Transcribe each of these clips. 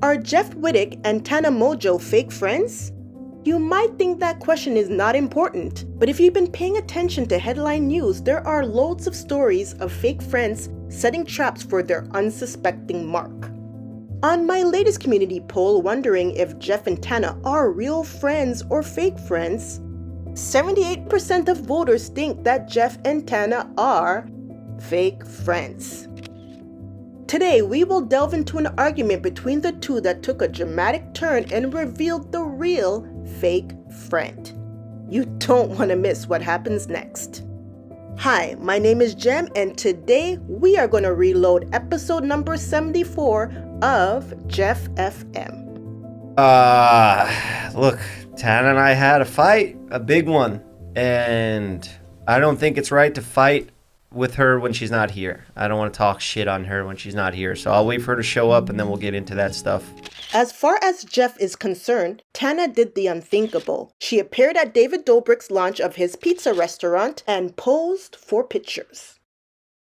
Are Jeff Wittek and Tana Mongeau fake friends? You might think that question is not important, but if you've been paying attention to headline news, there are loads of stories of fake friends setting traps for their unsuspecting mark. On my latest community poll wondering if Jeff and Tana are real friends or fake friends, 78% of voters think that Jeff and Tana are fake friends. Today, we will delve into an argument between the two that took a dramatic turn and revealed the real fake friend. You don't want to miss what happens next. Hi, my name is Jem, and today we are going to reload episode number 74 of Jeff FM. Look, Tana and I had a fight, a big one, and I don't think it's right to fight with her when she's not here. I don't want to talk shit on her when she's not here, so I'll wait for her to show up and then we'll get into that stuff. As far as Jeff is concerned, Tana did the unthinkable. She appeared at David Dobrik's launch of his pizza restaurant and posed for pictures.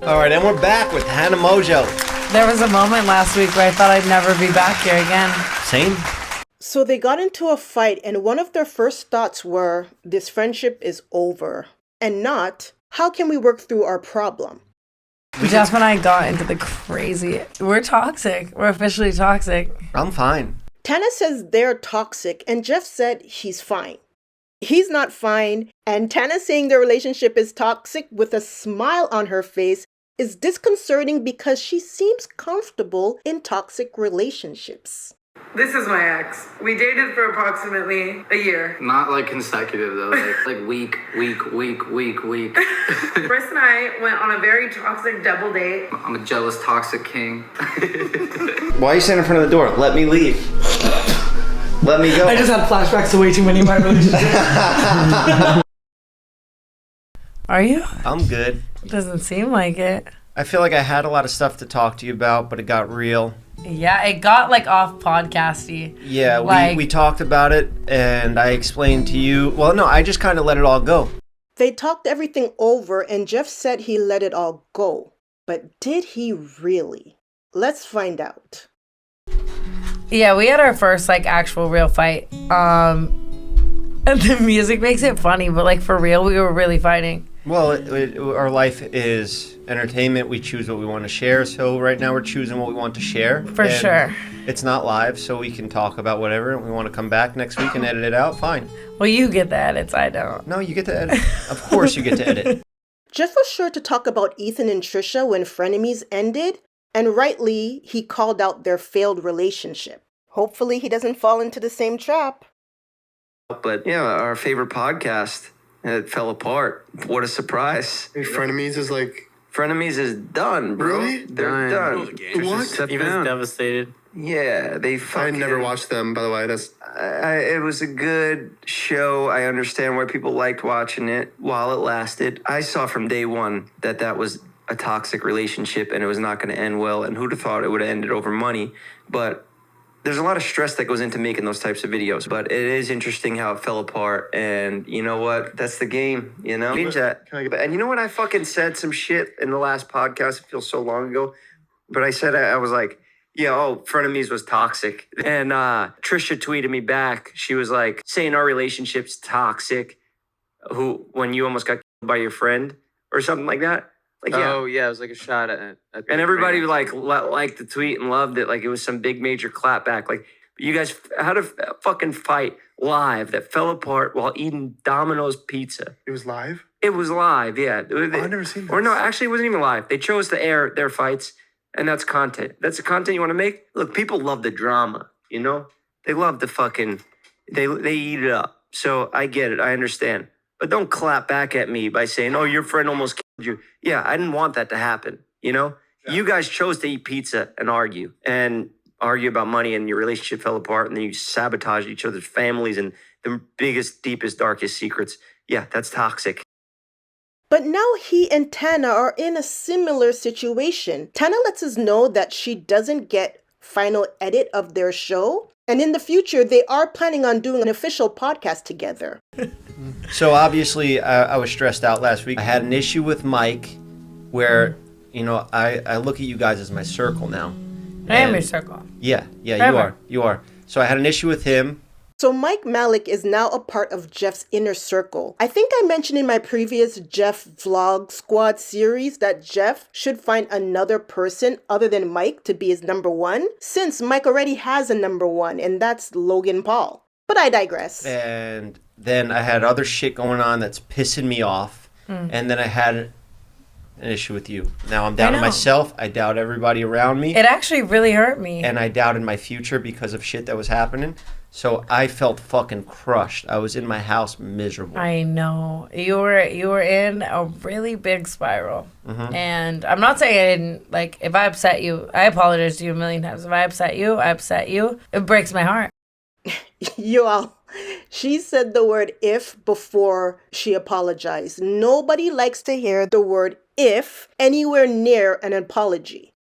All right, and we're back with Tana Mongeau. There was a moment last week where I thought I'd never be back here again. Same. So they got into a fight, and one of their first thoughts were, this friendship is over. And not, how can we work through our problem? Jeff and I got into the crazy... We're toxic. We're officially toxic. I'm fine. Tana says they're toxic, and Jeff said he's fine. He's not fine, and Tana saying their relationship is toxic with a smile on her face is disconcerting because she seems comfortable in toxic relationships. This is my ex. We dated for approximately a year. Not like consecutive though, like week. Chris and I went on a very toxic double date. I'm a jealous, toxic king. Why are you standing in front of the door? Let me leave. Let me go. I just had flashbacks to way too many of my relationships. Are you? I'm good. Doesn't seem like it. I feel like I had a lot of stuff to talk to you about, but it got real. Yeah, it got like off podcasty. Yeah, like, we talked about it, and I explained to you. Well, no, I just kind of let it all go. They talked everything over, and Jeff said he let it all go. But did he really? Let's find out. Yeah, we had our first like actual real fight. And the music makes it funny, but like for real, we were really fighting. Well, our life is entertainment. We choose what we want to share. So right now we're choosing what we want to share. For sure. It's not live, so we can talk about whatever. We want to come back next week and edit it out. Fine. Well, you get the edits. I don't. No, you get to edit. Of course you get to edit. Jeff was sure to talk about Ethan and Trisha when Frenemies ended, and rightly, he called out their failed relationship. Hopefully he doesn't fall into the same trap. But yeah, our favorite podcast, it fell apart. What a surprise. Frenemies is like... Frenemies is done, bro. Really? They're done. What? He was devastated. Yeah, they I fucking... never watched them, by the way. It was a good show. I understand why people liked watching it while it lasted. I saw from day one that was a toxic relationship and it was not going to end well. And who'd have thought it would have ended over money? But there's a lot of stress that goes into making those types of videos. But it is interesting how it fell apart. And you know what? That's the game, you know? And you know what? I fucking said some shit in the last podcast. It feels so long ago. But I said, I was like, yeah, Frenemies was toxic. And Trisha tweeted me back. She was like, saying our relationship's toxic. When you almost got killed by your friend or something like that. Like, yeah. Oh, yeah, it was like a shot at And everybody liked the tweet and loved it. Like it was some big major clapback. Like you guys had a fucking fight live that fell apart while eating Domino's pizza. It was live? It was live, yeah. I've never seen this. Or no, actually it wasn't even live. They chose to air their fights. And that's content. That's the content you want to make? Look, people love the drama, you know? They love the fucking... They eat it up. So I get it. I understand. But don't clap back at me by saying, oh, your friend almost killed you. Yeah, I didn't want that to happen, you know? Yeah. You guys chose to eat pizza and argue about money, and your relationship fell apart, and then you sabotaged each other's families and the biggest, deepest, darkest secrets. Yeah, that's toxic. But now he and Tana are in a similar situation. Tana lets us know that she doesn't get final edit of their show. And in the future, they are planning on doing an official podcast together. So obviously, I was stressed out last week. I had an issue with Mike where, you know, I look at you guys as my circle now. I am your circle. Yeah, Forever. you are. So I had an issue with him. So Mike Malik is now a part of Jeff's inner circle. I think I mentioned in my previous Jeff Vlog Squad series that Jeff should find another person other than Mike to be his number one, since Mike already has a number one, and that's Logan Paul. But I digress. And then I had other shit going on that's pissing me off. And then I had an issue with you. Now I'm down on myself. I doubt everybody around me. It actually really hurt me. And I doubted my future because of shit that was happening. So I felt fucking crushed. I was in my house miserable. I know. You were in a really big spiral. And I'm not saying I didn't, like, if I upset you, I apologize to you a million times. If I upset you, it breaks my heart. You all, she said the word if before she apologized. Nobody likes to hear the word if anywhere near an apology.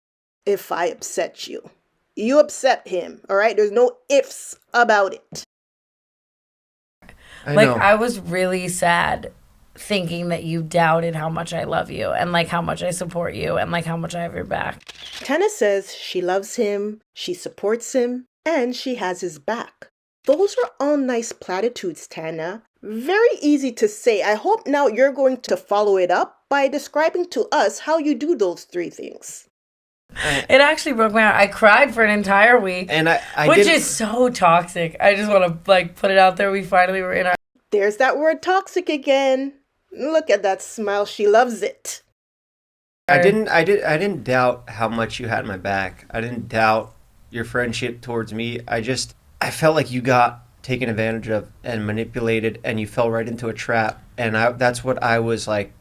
If I upset you. You upset him, all right? There's no ifs about it. I know. I was really sad thinking that you doubted how much I love you and, like, how much I support you and, like, how much I have your back. Tana says she loves him, she supports him, and she has his back. Those are all nice platitudes, Tana. Very easy to say. I hope now you're going to follow it up by describing to us how you do those three things. It actually broke my heart. I cried for an entire week, And I which didn't- is so toxic. I just want to, like, put it out there. We finally were in our... There's that word toxic again. Look at that smile. She loves it. I didn't doubt how much you had my back. I didn't doubt your friendship towards me. I felt like you got taken advantage of and manipulated, and you fell right into a trap. And that's what I was, like,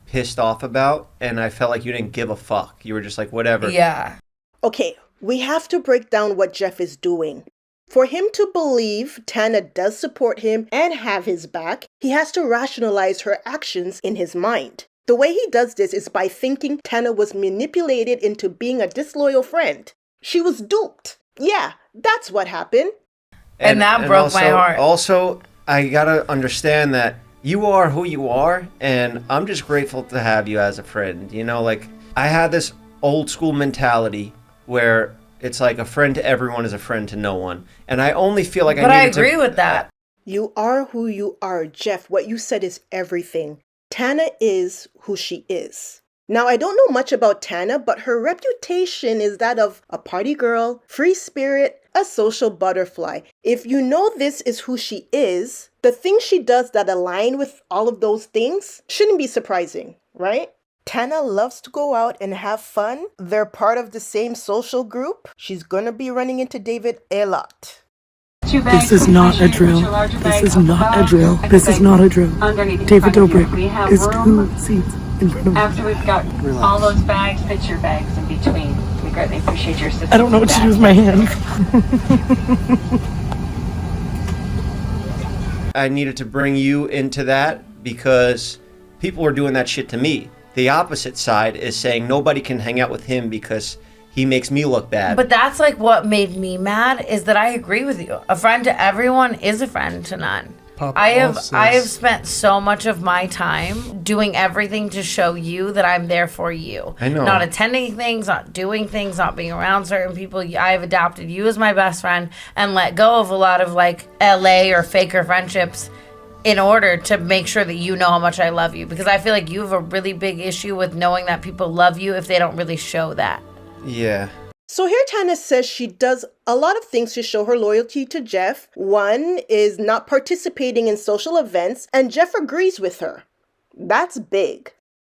pissed off about. And I felt like you didn't give a fuck. You were just like, whatever. Yeah. Okay, we have to break down what Jeff is doing. For him to believe Tana does support him and have his back, he has to rationalize her actions in his mind. The way he does this is by thinking Tana was manipulated into being a disloyal friend. She was duped. Yeah, that's what happened. And that broke my heart. Also, I gotta understand that you are who you are, and I'm just grateful to have you as a friend. You know, like, I had this old school mentality where it's like a friend to everyone is a friend to no one. And I only feel like But I agree with that. You are who you are, Jeff. What you said is everything. Tana is who she is. Now, I don't know much about Tana, but her reputation is that of a party girl, free spirit, a social butterfly. If you know this is who she is, the things she does that align with all of those things shouldn't be surprising, right? Tana loves to go out and have fun. They're part of the same social group. She's gonna be running into David a lot. This is not a drill. This is not a drill. This is not a drill. David Dobrik is 2 seats in front of me. After we've got all those bags, put your bags in between. We greatly appreciate your assistance. I don't know what to do with my hands. I needed to bring you into that because people were doing that shit to me. The opposite side is saying nobody can hang out with him because he makes me look bad. But that's, like, what made me mad is that I agree with you. A friend to everyone is a friend to none. I have spent so much of my time doing everything to show you that I'm there for you. I know. Not attending things, not doing things, not being around certain people. I've adopted you as my best friend and let go of a lot of, like, LA or faker friendships in order to make sure that you know how much I love you. Because I feel like you have a really big issue with knowing that people love you if they don't really show that. Yeah. So here Tana says she does a lot of things to show her loyalty to Jeff. One is not participating in social events, and Jeff agrees with her. That's big.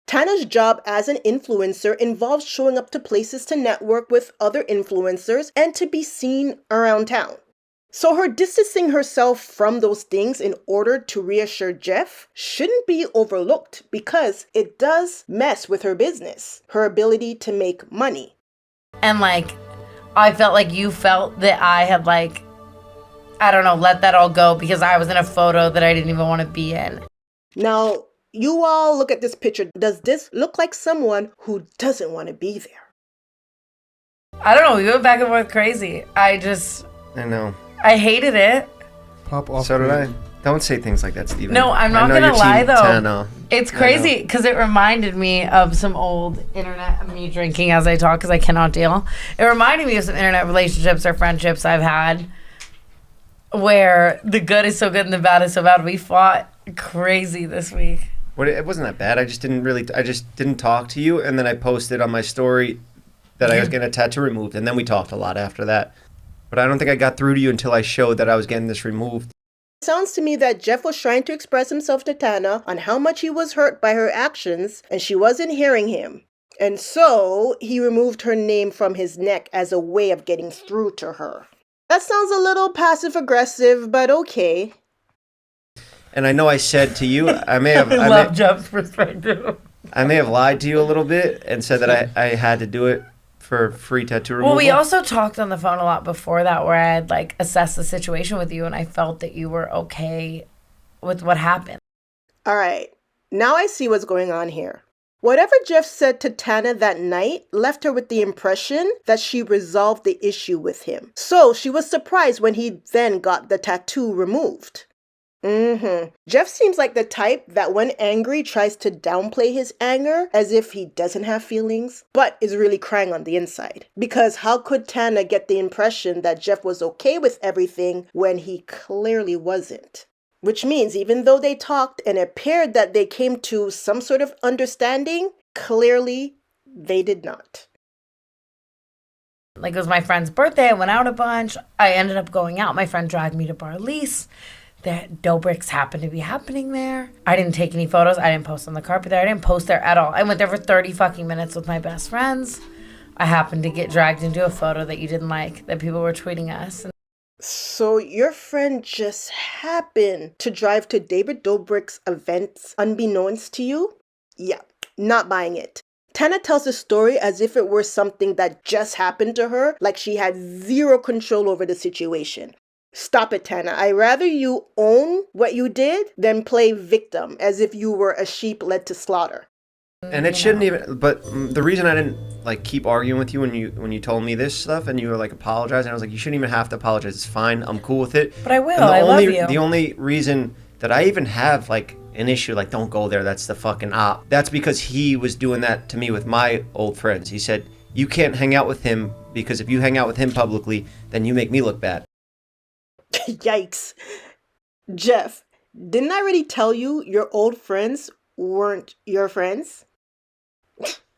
Tana's job as an influencer involves showing up to places to network with other influencers and to be seen around town. So her distancing herself from those things in order to reassure Jeff shouldn't be overlooked because it does mess with her business, her ability to make money. And, like, I felt like you felt that I had, like, I don't know, let that all go because I was in a photo that I didn't even want to be in. Now, you all look at this picture. Does this look like someone who doesn't want to be there? I don't know. We went back and forth crazy. I know. I hated it. Pop off. So did I. Don't say things like that, Steven. No, I'm I not know gonna you're lie Team though. Tana. It's I crazy know. because it reminded me of some old internet, me drinking as I talk because I cannot deal. It reminded me of some internet relationships or friendships I've had where the good is so good and the bad is so bad. We fought crazy this week. It wasn't that bad. I just didn't talk to you, and then I posted on my story that I was getting a tattoo removed, and then we talked a lot after that. But I don't think I got through to you until I showed that I was getting this removed. Sounds to me that Jeff was trying to express himself to Tana on how much he was hurt by her actions, and she wasn't hearing him. And so he removed her name from his neck as a way of getting through to her. That sounds a little passive-aggressive, but okay. And I know I said to you, I may have I love Jeff's perspective. I may have lied to you a little bit and said that I had to do it for free tattoo removal. Well, we also talked on the phone a lot before that where I had like assessed the situation with you and I felt that you were okay with what happened. All right, now I see what's going on here. Whatever Jeff said to Tana that night left her with the impression that she resolved the issue with him. So she was surprised when he then got the tattoo removed. Jeff seems like the type that when angry tries to downplay his anger as if he doesn't have feelings, but is really crying on the inside. Because how could Tana get the impression that Jeff was okay with everything when he clearly wasn't? Which means even though they talked and it appeared that they came to some sort of understanding, clearly they did not. Like it was my friend's birthday, I went out a bunch. I ended up going out. My friend dragged me to Bar Lise. The Dobricks happened to be happening there. I didn't take any photos. I didn't post on the carpet there. I didn't post there at all. I went there for 30 fucking minutes with my best friends. I happened to get dragged into a photo that you didn't like, that people were tweeting us. So your friend just happened to drive to David Dobrik's events unbeknownst to you? Yeah, not buying it. Tana tells the story as if it were something that just happened to her, like she had zero control over the situation. Stop it, Tana. I'd rather you own what you did than play victim as if you were a sheep led to slaughter. And it shouldn't even. But the reason I didn't like keep arguing with you when you told me this stuff and you were like apologizing, I was like, you shouldn't even have to apologize. It's fine. I'm cool with it. But I will. I love you. The only reason that I even have like an issue, like don't go there. That's the fucking op. That's because he was doing that to me with my old friends. He said you can't hang out with him because if you hang out with him publicly, then you make me look bad. Yikes. Jeff, didn't I already tell you your old friends weren't your friends?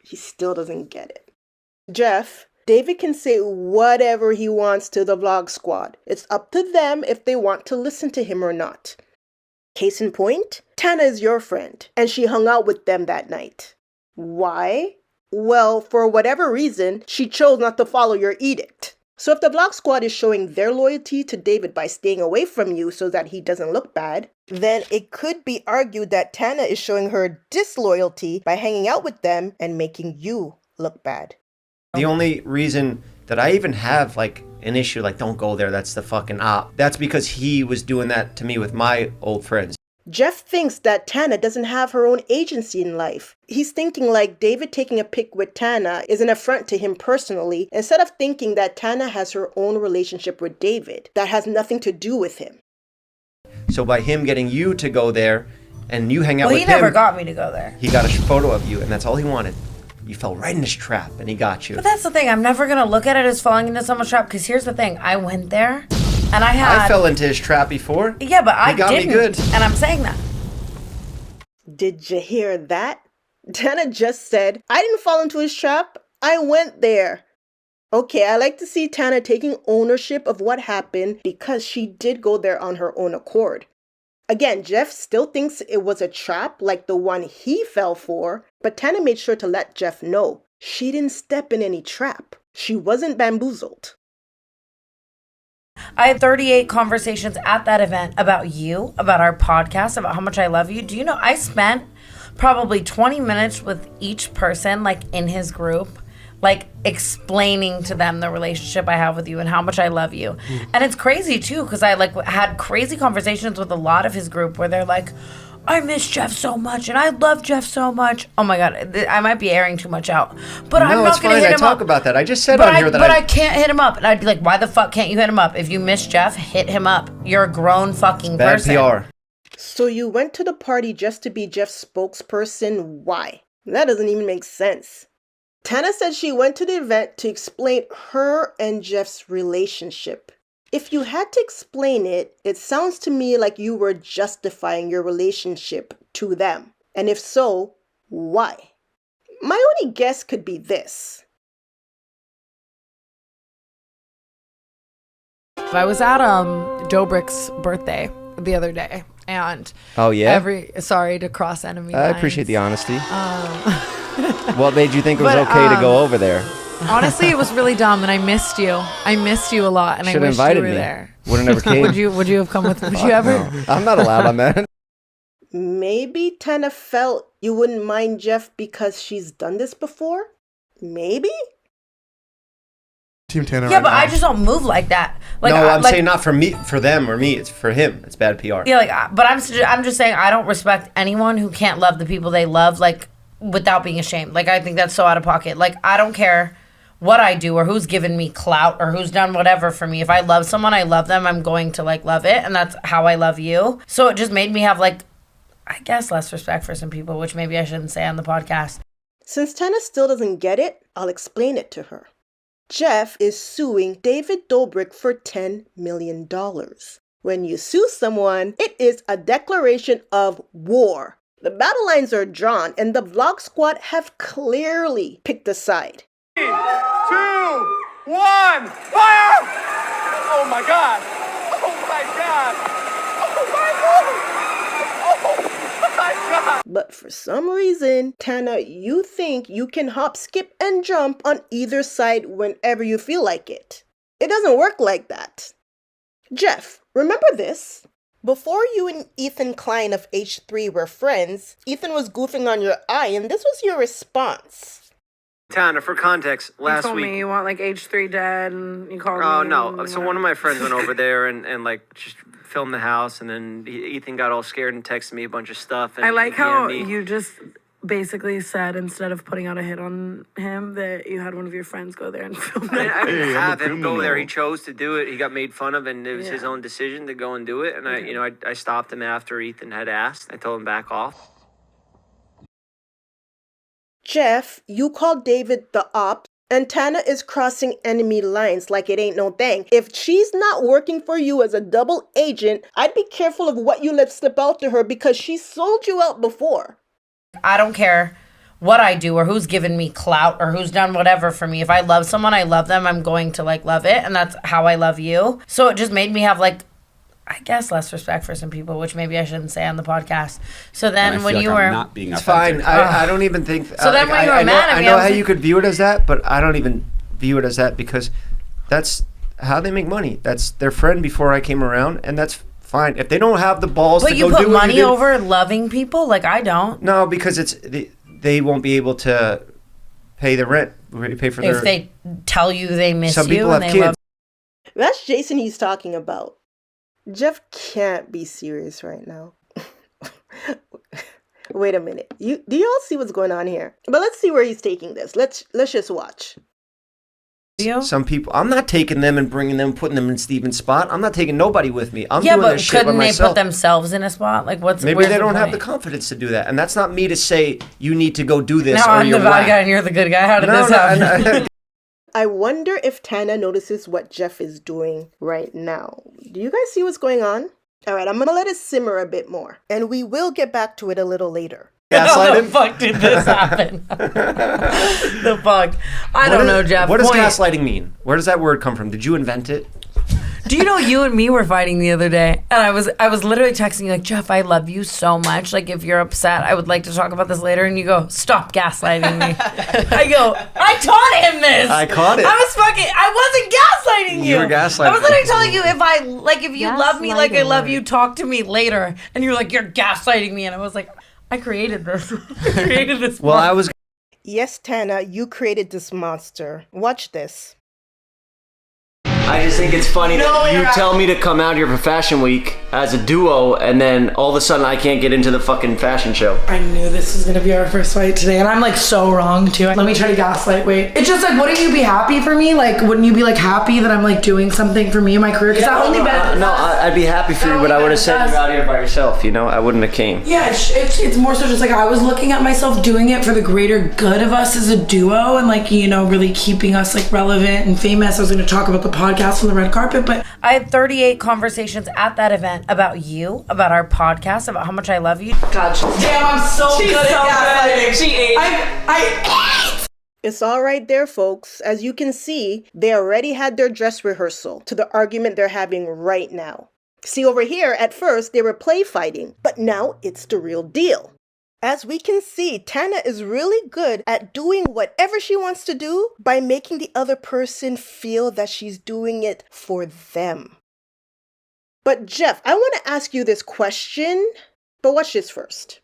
He still doesn't get it. Jeff, David can say whatever he wants to the vlog squad. It's up to them if they want to listen to him or not. Case in point, Tana is your friend, and she hung out with them that night. Why? Well, for whatever reason, she chose not to follow your edict. So if the vlog squad is showing their loyalty to David by staying away from you so that he doesn't look bad, then it could be argued that Tana is showing her disloyalty by hanging out with them and making you look bad. The only reason that I even have like an issue, like don't go there, that's the fucking op. That's because he was doing that to me with my old friends. Jeff thinks that Tana doesn't have her own agency in life. He's thinking like David taking a pic with Tana is an affront to him personally, instead of thinking that Tana has her own relationship with David that has nothing to do with him. So by him getting you to go there and you hang out with him... Well, he never got me to go there. He got a photo of you and that's all he wanted. You fell right in his trap and he got you. But that's the thing. I'm never going to look at it as falling into someone's trap because here's the thing. I went there and I fell into his trap before. Yeah, but I got didn't. Me good. And I'm saying that. Did you hear that? Tana just said, I didn't fall into his trap. I went there. Okay, I like to see Tana taking ownership of what happened because she did go there on her own accord. Again, Jeff still thinks it was a trap like the one he fell for, but Tana made sure to let Jeff know she didn't step in any trap. She wasn't bamboozled. I had 38 conversations at that event about you, about our podcast, about how much I love you. Do you know I spent probably 20 minutes with each person, like in his group, like explaining to them the relationship I have with you and how much I love you. And it's crazy too, because I like had crazy conversations with a lot of his group where they're like, I miss Jeff so much and I love Jeff so much. Oh my God, I might be airing too much out, but no, I'm not going to hit him up. I talk about that. I just said on here that I can't hit him up. And I'd be like, why the fuck can't you hit him up? If you miss Jeff, hit him up. You're a grown fucking person. Bad PR. So you went to the party just to be Jeff's spokesperson? Why? That doesn't even make sense. Tana said she went to the event to explain her and Jeff's relationship. If you had to explain it, it sounds to me like you were justifying your relationship to them. And if so, why? My only guess could be this. I was at Dobrik's birthday the other day, and Oh, yeah? sorry to cross enemy I lines. appreciate the honesty. What made you think it was But, okay to go over there? Honestly, it was really dumb, and I missed you. I missed you a lot, and Should I have wish you invited were me. there. Would have never came. Would you have come with? Would you ever? No, I'm not allowed on that. Maybe Tana felt you wouldn't mind Jeff because she's done this before? Maybe? Team Tana. Yeah, right but now. I just don't move like that. Like, No, I'm like, saying not for me, for them or me. It's for him. It's bad PR. Yeah, like, but I'm just saying I don't respect anyone who can't love the people they love, like, without being ashamed. Like, I think that's so out of pocket. Like, I don't care what I do or who's given me clout or who's done whatever for me. If I love someone, I love them. I'm going to, like, love it, and that's how I love you. So it just made me have, like, I guess less respect for some people, which maybe I shouldn't say on the podcast. Since Tana still doesn't get it, I'll explain it to her. Jeff is suing David Dobrik for $10 million. When you sue someone, it is a declaration of war. The battle lines are drawn, and the Vlog Squad have clearly picked a side. 3, 2, 1, fire! Oh my God! Oh my God! Oh my God! Oh my God! But for some reason, Tana, you think you can hop, skip, and jump on either side whenever you feel like it. It doesn't work like that. Jeff, remember this? Before you and Ethan Klein of H3 were friends, Ethan was goofing on your eye, and this was your response. Tana, for context, You last told week. me you want like H3 dead, and you called me. Oh no! and So one of my friends went over there and like just filmed the house, and then Ethan got all scared and texted me a bunch of stuff. And I like how DM'd me. you just basically said, instead of putting out a hit on him, that you had one of your friends go there and film it. I didn't Hey, I'm have a him go there. He criminal. chose to do it. He got made fun of, and it was his Yeah. own decision to go and do it. And I stopped him after Ethan had asked. I told him back off. Jeff, you called David the op, and Tana is crossing enemy lines like it ain't no thing. If she's not working for you as a double agent, I'd be careful of what you let slip out to her because she sold you out before. I don't care what I do or who's given me clout or who's done whatever for me. If I love someone, I love them. I'm going to, like, love it, and that's how I love you. So it just made me have, like, I guess less respect for some people, which maybe I shouldn't say on the podcast. So then when you were not being It's fine. authentic. I don't even think. So then when you were mad at I me, know I was how like- you could view it as that, but I don't even view it as that because that's how they make money. That's their friend before I came around, and that's fine. If they don't have the balls But to you go put do what money you did, over loving people? Like, I don't. No, because they won't be able to pay the rent, pay for their. If they tell you they miss Some you people and have they kids. love That's Jason he's talking about. Jeff can't be serious right now. Wait a minute. Do you all see what's going on here? But let's see where he's taking this. Let's just watch. you. Some people, I'm not taking them and bringing them, putting them in Steven's spot. I'm not taking nobody with me. I'm Yeah, doing but this shit by couldn't they myself. put themselves in a spot? Like, what's Maybe where's they don't have the point? confidence to do that, and that's not me to say you need to go do this Now or I'm you're the bad whack. guy and you're the good guy. How did this happen? I wonder if Tana notices what Jeff is doing right now. Do you guys see what's going on? All right, I'm going to let it simmer a bit more, and we will get back to it a little later. How the Gaslighting? fuck did this happen? The fuck? I don't know, Jeff. What does Point. gaslighting mean? Where does that word come from? Did you invent it? Do you know you and me were fighting the other day, and I was literally texting you like, Jeff, I love you so much. Like, if you're upset, I would like to talk about this later. And you go, stop gaslighting me. I go, I taught him this. I caught it. I wasn't gaslighting you. You were gaslighting I was literally me. telling you if you love me like I love you, talk to me later. And you're like, you're gaslighting me, and I was like, I created this. I created this. Well, I was. Yes, Tana, you created this monster. Watch this. I just think it's funny that you tell me to come out here for Fashion Week, as a duo, and then all of a sudden I can't get into the fucking fashion show. I knew this was gonna be our first fight today, and I'm like so wrong too. Let me try to gaslight. Wait, it's just like, wouldn't you be happy for me? Like, wouldn't you be like happy that I'm like doing something for me in my career? Because I'd be happy for you, but I would have sent you out here by yourself. You know, I wouldn't have came. Yeah, it's more so just like I was looking at myself doing it for the greater good of us as a duo, and like, you know, really keeping us like relevant and famous. I was going to talk about the podcast on the red carpet, but I had 38 conversations at that event about you, about our podcast, about how much I love you. God, damn, I'm so good at gaslighting. She ate. I ate. It's all right there, folks. As you can see, they already had their dress rehearsal to the argument they're having right now. See, over here, at first, they were play fighting, but now it's the real deal. As we can see, Tana is really good at doing whatever she wants to do by making the other person feel that she's doing it for them. But Jeff, I want to ask you this question, but watch this first.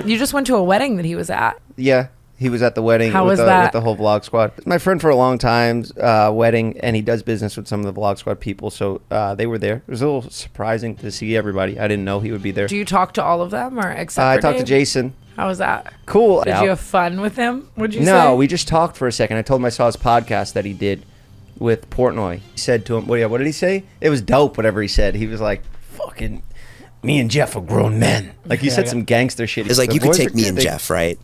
You just went to a wedding that he was at. Yeah, he was at the wedding. How with was that? With the whole Vlog Squad. It's my friend for a long time, wedding, and he does business with some of the Vlog Squad people, so they were there. It was a little surprising to see everybody. I didn't know he would be there. Do you talk to all of them, or except I for talked to Dave? Jason. How was that? Cool. Did you have fun with him? Would you say? No, we just talked for a second. I told him I saw his podcast that he did with Portnoy. He said to him, what did he say? It was dope, whatever he said. He was like, fucking, me and Jeff are grown men. Like, he said some gangster shit. It's like, you could take me and They- Jeff, right?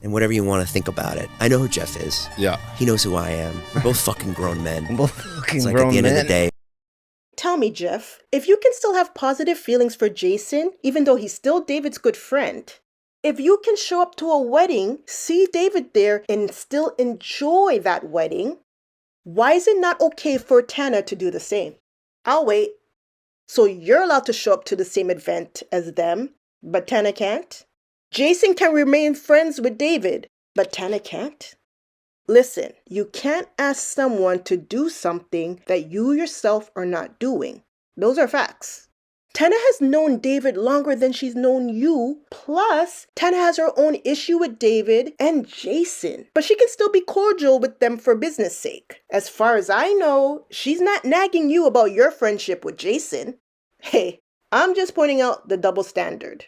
And whatever you want to think about it. I know who Jeff is. Yeah. He knows who I am. We're both fucking grown men. Both fucking It's like grown at the end of men. the day. Tell me, Jeff, if you can still have positive feelings for Jason, even though he's still David's good friend, if you can show up to a wedding, see David there, and still enjoy that wedding, why is it not okay for Tana to do the same? I'll wait. So you're allowed to show up to the same event as them, but Tana can't? Jason can remain friends with David, but Tana can't? Listen, you can't ask someone to do something that you yourself are not doing. Those are facts. Tana has known David longer than she's known you. Plus, Tana has her own issue with David and Jason. But she can still be cordial with them for business sake. As far as I know, she's not nagging you about your friendship with Jason. Hey, I'm just pointing out the double standard.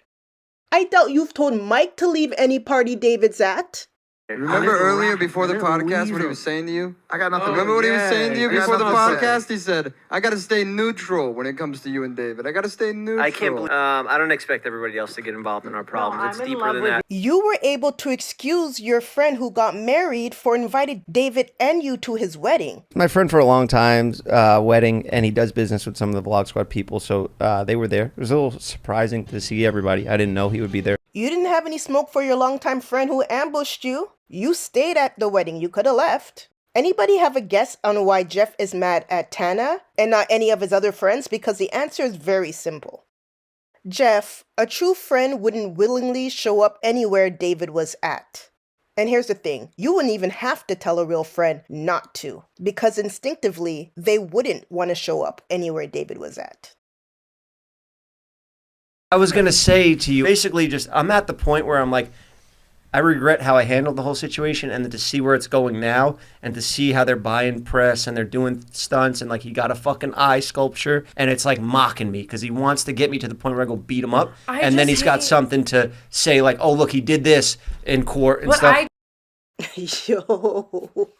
I doubt you've told Mike to leave any party David's at. Remember earlier before the podcast what he was saying to you? I got nothing. Remember what he was saying to you before the podcast? He said, I got to stay neutral when it comes to you and David. I got to stay neutral. I can't believe, I don't expect everybody else to get involved in our problems. It's deeper than that. You were able to excuse your friend who got married for inviting David and you to his wedding. My friend for a long time, wedding, and he does business with some of the Vlog Squad people, so they were there. It was a little surprising to see everybody. I didn't know he would be there. You didn't have any smoke for your longtime friend who ambushed you. You stayed at the wedding. You could have left. Anybody have a guess on why Jeff is mad at Tana and not any of his other friends? Because the answer is very simple. Jeff, a true friend wouldn't willingly show up anywhere David was at. And here's the thing, you wouldn't even have to tell a real friend not to, because instinctively, they wouldn't want to show up anywhere David was at. I was going to say to you, basically just, I'm at the point where I'm like, I regret how I handled the whole situation, and then to see where it's going now and to see how they're buying press and they're doing stunts and like he got a fucking eye sculpture and it's like mocking me because he wants to get me to the point where I go beat him up and then he's got something to say like, oh, look, he did this in court and stuff. Yo,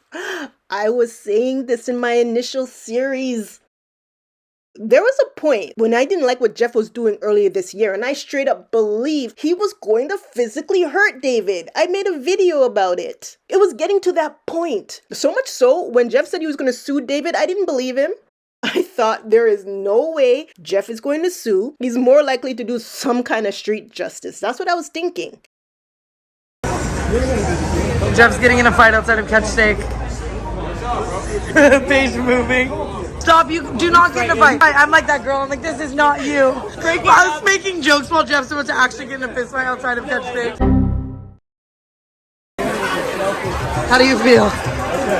I was saying this in my initial series. There was a point when I didn't like what Jeff was doing earlier this year, and I straight up believed he was going to physically hurt David. I made a video about it. It was getting to that point. So much so, when Jeff said he was going to sue David, I didn't believe him. I thought there is no way Jeff is going to sue. He's more likely to do some kind of street justice. That's what I was thinking. Jeff's getting in a fight outside of Catch Steak. Page moving. Stop, you do not get in a fight. I'm like that girl. I'm like, this is not you. I was making jokes while Jeff's about to actually get in a fist fight outside of Catch Steak. How do you feel?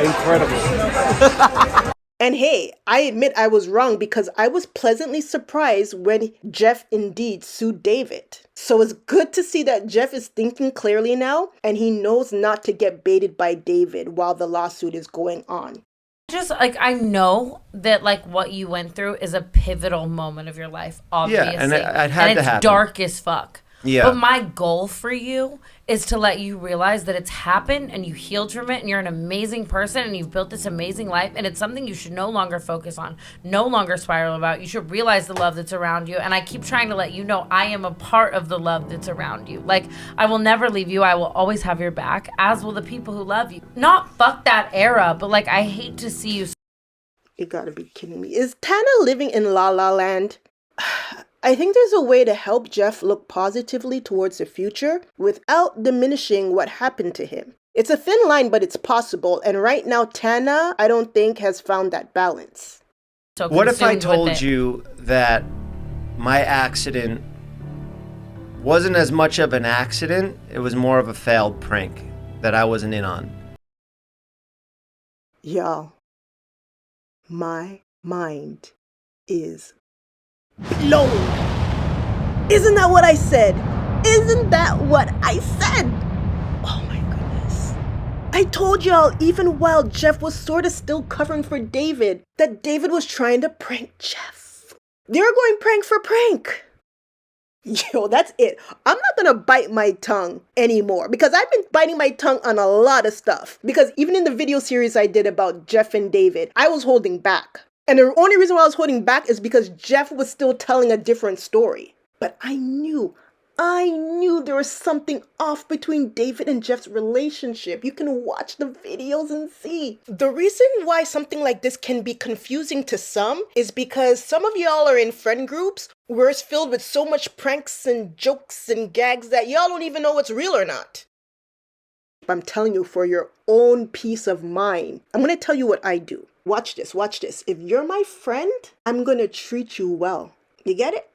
Incredible. And hey, I admit I was wrong because I was pleasantly surprised when Jeff indeed sued David. So it's good to see that Jeff is thinking clearly now and he knows not to get baited by David while the lawsuit is going on. Just like I know that like what you went through is a pivotal moment of your life, obviously. Yeah, and it had to it's happen. Dark as fuck. Yeah. But my goal for you is to let you realize that it's happened and you healed from it and you're an amazing person and you've built this amazing life and it's something you should no longer focus on, no longer spiral about. You should realize the love that's around you. And I keep trying to let you know I am a part of the love that's around you. Like, I will never leave you. I will always have your back, as will the people who love you. Not fuck that era, but like, I hate to see you. You gotta be kidding me. Is Tana living in La La Land? I think there's a way to help Jeff look positively towards the future without diminishing what happened to him. It's a thin line, but it's possible. And right now, Tana, I don't think, has found that balance. So what if I consumed with told it. you that my accident wasn't as much of an accident, it was more of a failed prank that I wasn't in on? Y'all, my mind is blown. Isn't that what I said? Isn't that what I said? Oh my goodness. I told y'all, even while Jeff was sort of still covering for David, that David was trying to prank Jeff. They're going prank for prank. Yo, that's it. I'm not gonna bite my tongue anymore because I've been biting my tongue on a lot of stuff. Because even in the video series I did about Jeff and David, I was holding back. And the only reason why I was holding back is because Jeff was still telling a different story. But I knew there was something off between David and Jeff's relationship. You can watch the videos and see. The reason why something like this can be confusing to some is because some of y'all are in friend groups where it's filled with so much pranks and jokes and gags that y'all don't even know what's real or not. I'm telling you, for your own peace of mind, I'm going to tell you what I do. Watch this, watch this. If you're my friend, I'm going to treat you well. You get it?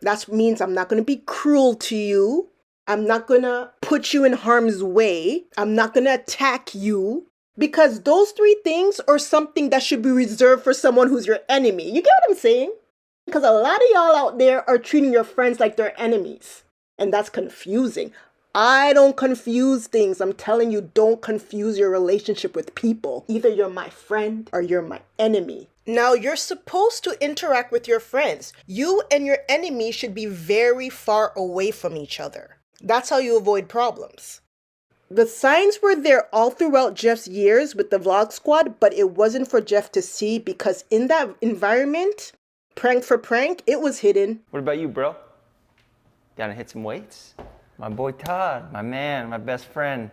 That means I'm not going to be cruel to you. I'm not going to put you in harm's way. I'm not going to attack you. Because those three things are something that should be reserved for someone who's your enemy. You get what I'm saying? Because a lot of y'all out there are treating your friends like they're enemies. And that's confusing. I don't confuse things. I'm telling you, don't confuse your relationship with people. Either you're my friend or you're my enemy. Now, you're supposed to interact with your friends. You and your enemy should be very far away from each other. That's how you avoid problems. The signs were there all throughout Jeff's years with the Vlog Squad, but it wasn't for Jeff to see because in that environment, prank for prank, it was hidden. What about you, bro? Gotta hit some weights? My boy Todd, my man, my best friend.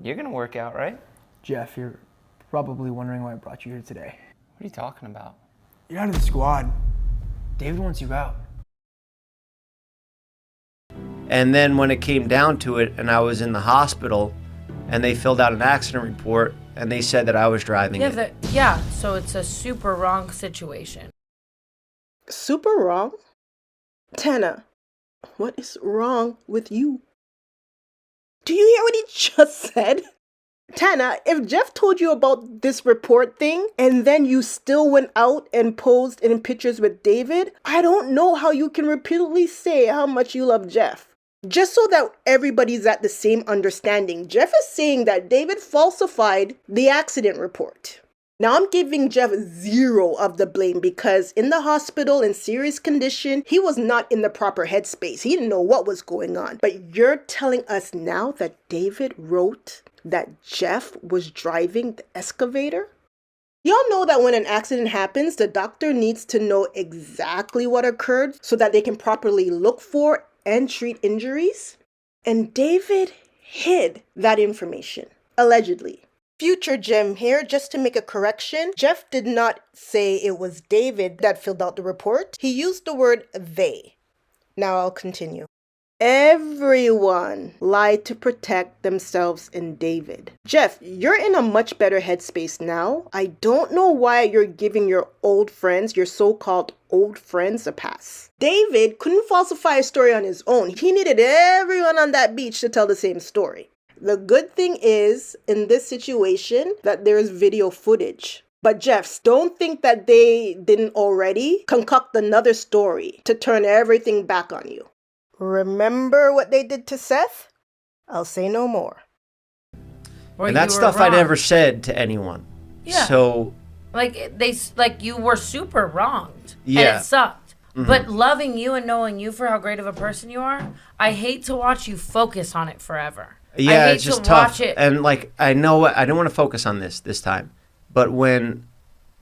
You're gonna work out, right? Jeff, you're probably wondering why I brought you here today. What are you talking about? You're out of the squad. David wants you out. And then when it came down to it and I was in the hospital and they filled out an accident report and they said that I was driving it. Yeah, so it's a super wrong situation. Super wrong? Tana, what is wrong with you? Do you hear what he just said? Tana, if Jeff told you about this report thing and then you still went out and posed in pictures with David, I don't know how you can repeatedly say how much you love Jeff. Just so that everybody's at the same understanding, Jeff is saying that David falsified the accident report. Now I'm giving Jeff zero of the blame because in the hospital in serious condition, he was not in the proper headspace. He didn't know what was going on. But you're telling us now that David wrote that Jeff was driving the excavator? Y'all know that when an accident happens, the doctor needs to know exactly what occurred so that they can properly look for and treat injuries. And David hid that information, allegedly. Future Gem here, just to make a correction. Jeff did not say it was David that filled out the report. He used the word they. Now I'll continue. Everyone lied to protect themselves and David. Jeff, you're in a much better headspace now. I don't know why you're giving your old friends, your so-called old friends, a pass. David couldn't falsify a story on his own. He needed everyone on that beach to tell the same story. The good thing is, in this situation, that there is video footage. But Jeff, don't think that they didn't already concoct another story to turn everything back on you. Remember what they did to Seth? I'll say no more. And that's stuff I never said to anyone. Yeah. So like you were super wronged. Yeah. And it sucked. Mhm. But loving you and knowing you for how great of a person you are, I hate to watch you focus on it forever. I yeah, hate it's just to tough. watch it. And like I know I don't want to focus on this time, but when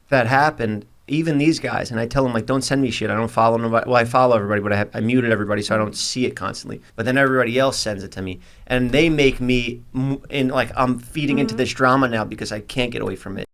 that happened, even these guys, and I tell them like, don't send me shit. I don't follow nobody. Well, I follow everybody, but I muted everybody so I don't see it constantly. But then everybody else sends it to me, and they make me I'm feeding into this drama now because I can't get away from it.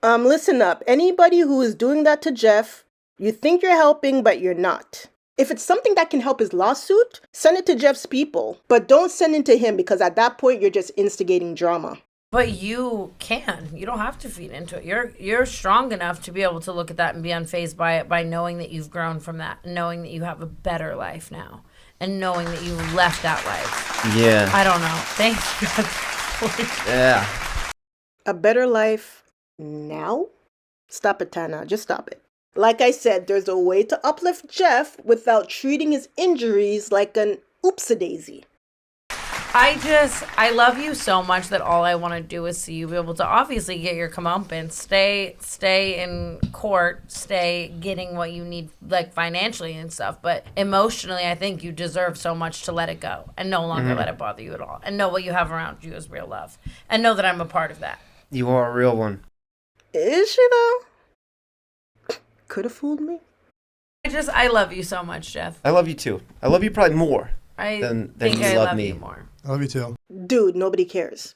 Listen up. Anybody who is doing that to Jeff, you think you're helping, but you're not. If it's something that can help his lawsuit, send it to Jeff's people. But don't send it to him because at that point, you're just instigating drama. But you can. You don't have to feed into it. You're strong enough to be able to look at that and be unfazed by it, by knowing that you've grown from that, knowing that you have a better life now, and knowing that you left that life. Yeah. I don't know. Thank you. Yeah. A better life now? Stop it, Tana. Just stop it. Like I said, there's a way to uplift Jeff without treating his injuries like an oopsie-daisy. I love you so much that all I want to do is see you be able to obviously get your comeuppance, stay in court, stay getting what you need, like financially and stuff. But emotionally, I think you deserve so much to let it go and no longer let it bother you at all. And know what you have around you is real love. And know that I'm a part of that. You are a real one. Is she though? Could have fooled me. I love you so much, Jeff. I love you too. I love you probably more than think you I love love me. you more. I love you too. Dude, nobody cares.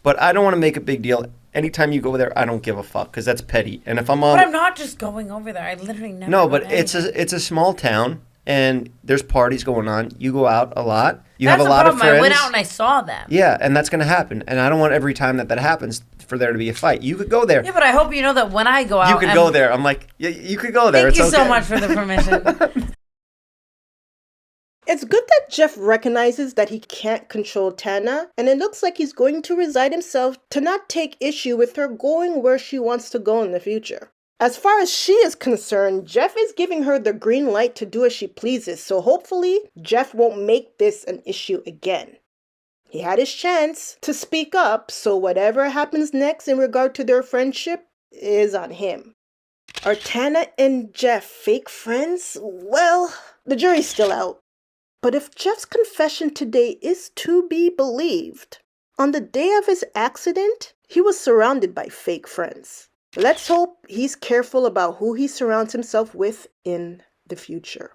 But I don't want to make a big deal. Anytime you go there, I don't give a fuck because that's petty. And if I'm on, But I'm not just going over there. I literally never. no, go but to anything. it's a small town and there's parties going on. You go out a lot. You That's have a the lot problem. of friends. I went out and I saw them. Yeah, and that's gonna happen. And I don't want every time that happens for there to be a fight. You could go there. Yeah, but I hope you know that when I go out, You could go there. I'm like, yeah, you could go there. Thank you it's so okay. much for the permission. It's good that Jeff recognizes that he can't control Tana, and it looks like he's going to resign himself to not take issue with her going where she wants to go in the future. As far as she is concerned, Jeff is giving her the green light to do as she pleases, so hopefully Jeff won't make this an issue again. He had his chance to speak up, so whatever happens next in regard to their friendship is on him. Are Tana and Jeff fake friends? Well, the jury's still out. But if Jeff's confession today is to be believed, on the day of his accident, he was surrounded by fake friends. Let's hope he's careful about who he surrounds himself with in the future.